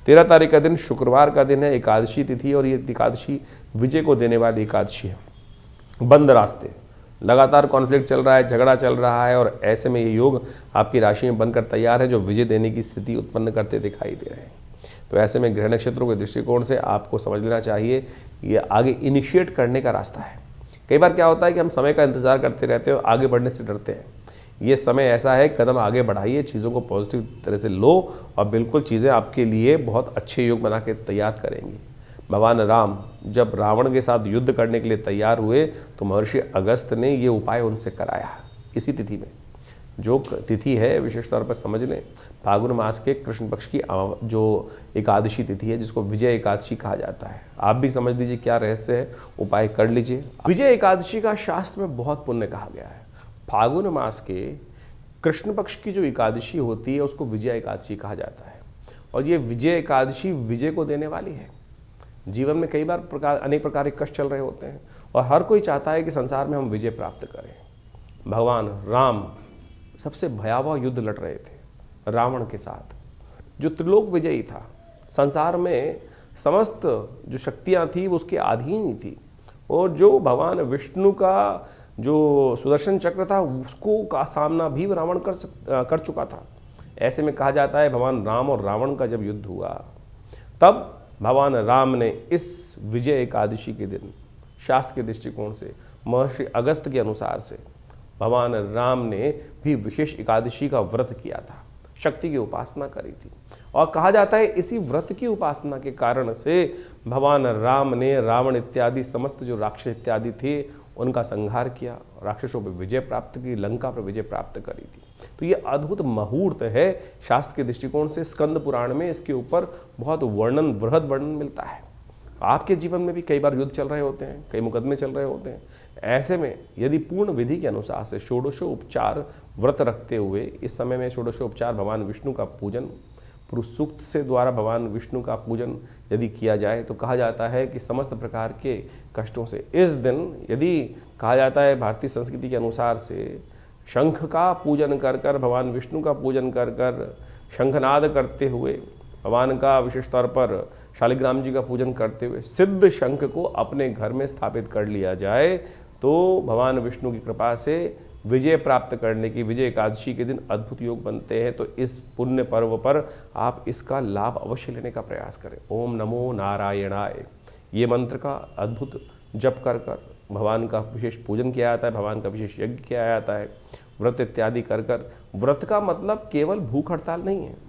13 तारीख का दिन शुक्रवार का दिन है, एकादशी तिथि, और ये एकादशी विजय को देने वाली एकादशी है। बंद रास्ते, लगातार कॉन्फ्लिक्ट चल रहा है, झगड़ा चल रहा है, और ऐसे में ये योग आपकी राशि में बनकर तैयार है जो विजय देने की स्थिति उत्पन्न करते दिखाई दे रहे हैं। तो ऐसे में ग्रह नक्षत्रों के दृष्टिकोण से आपको समझ लेना चाहिए ये आगे इनिशिएट करने का रास्ता है। कई बार क्या होता है कि हम समय का इंतजार करते रहते हैं और आगे बढ़ने से डरते हैं। ये समय ऐसा है, कदम आगे बढ़ाइए, चीज़ों को पॉजिटिव तरह से लो और बिल्कुल चीज़ें आपके लिए बहुत अच्छे योग बना के तैयार करेंगी। भगवान राम जब रावण के साथ युद्ध करने के लिए तैयार हुए तो महर्षि अगस्त ने ये उपाय उनसे कराया। इसी तिथि में, जो तिथि है विशेष तौर पर समझ लें, फाल्गुन मास के कृष्ण पक्ष की जो एकादशी तिथि है, जिसको विजय एकादशी कहा जाता है। आप भी समझ लीजिए क्या रहस्य है, उपाय कर लीजिए। विजय एकादशी का शास्त्र में बहुत पुण्य कहा गया है। फाल्गुन मास के कृष्ण पक्ष की जो एकादशी होती है उसको विजय एकादशी कहा जाता है, और ये विजय एकादशी विजय को देने वाली है। जीवन में कई बार अनेक प्रकार के कष्ट चल रहे होते हैं और हर कोई चाहता है कि संसार में हम विजय प्राप्त करें। भगवान राम सबसे भयावह युद्ध लड़ रहे थे रावण के साथ, जो त्रिलोक विजयी था। संसार में समस्त जो शक्तियाँ थी वो उसके अधीन ही थी, और जो भगवान विष्णु का जो सुदर्शन चक्र था उसको का सामना भी रावण कर चुका था। ऐसे में कहा जाता है भगवान राम और रावण का जब युद्ध हुआ तब भगवान राम ने इस विजय एकादशी के दिन शास्त्र के दृष्टिकोण से, महर्षि अगस्त के अनुसार से, भगवान राम ने भी विशेष एकादशी का व्रत किया था, शक्ति की उपासना करी थी। और कहा जाता है इसी व्रत की उपासना के कारण से भगवान राम ने रावण इत्यादि समस्त जो राक्षस इत्यादि थे उनका संहार किया, राक्षसों पर विजय प्राप्त की, लंका पर विजय प्राप्त करी थी। तो ये अद्भुत मुहूर्त है शास्त्र के दृष्टिकोण से। स्कंद पुराण में इसके ऊपर बहुत वर्णन, बृहद वर्णन मिलता है। आपके जीवन में भी कई बार युद्ध चल रहे होते हैं, कई मुकदमे चल रहे होते हैं। ऐसे में यदि पूर्ण विधि के अनुसार से षोडशोपचार व्रत रखते हुए, इस समय में षोडशोपचार भगवान विष्णु का पूजन, पुरुष सूक्त से द्वारा भगवान विष्णु का पूजन यदि किया जाए तो कहा जाता है कि समस्त प्रकार के कष्टों से इस दिन, यदि कहा जाता है भारतीय संस्कृति के अनुसार से, शंख का पूजन कर कर, भगवान विष्णु का पूजन कर कर, शंखनाद करते हुए, भगवान का विशेष तौर पर शालिग्राम जी का पूजन करते हुए सिद्ध शंख को अपने घर में स्थापित कर लिया जाए तो भगवान विष्णु की कृपा से विजय प्राप्त करने की, विजय एकादशी के दिन अद्भुत योग बनते हैं। तो इस पुण्य पर्व पर आप इसका लाभ अवश्य लेने का प्रयास करें। ओम नमो नारायणाय, ये मंत्र का अद्भुत जप कर कर भगवान का विशेष पूजन किया जाता है, भगवान का विशेष यज्ञ किया जाता है, व्रत इत्यादि कर कर। व्रत का मतलब केवल भूख हड़ताल नहीं है।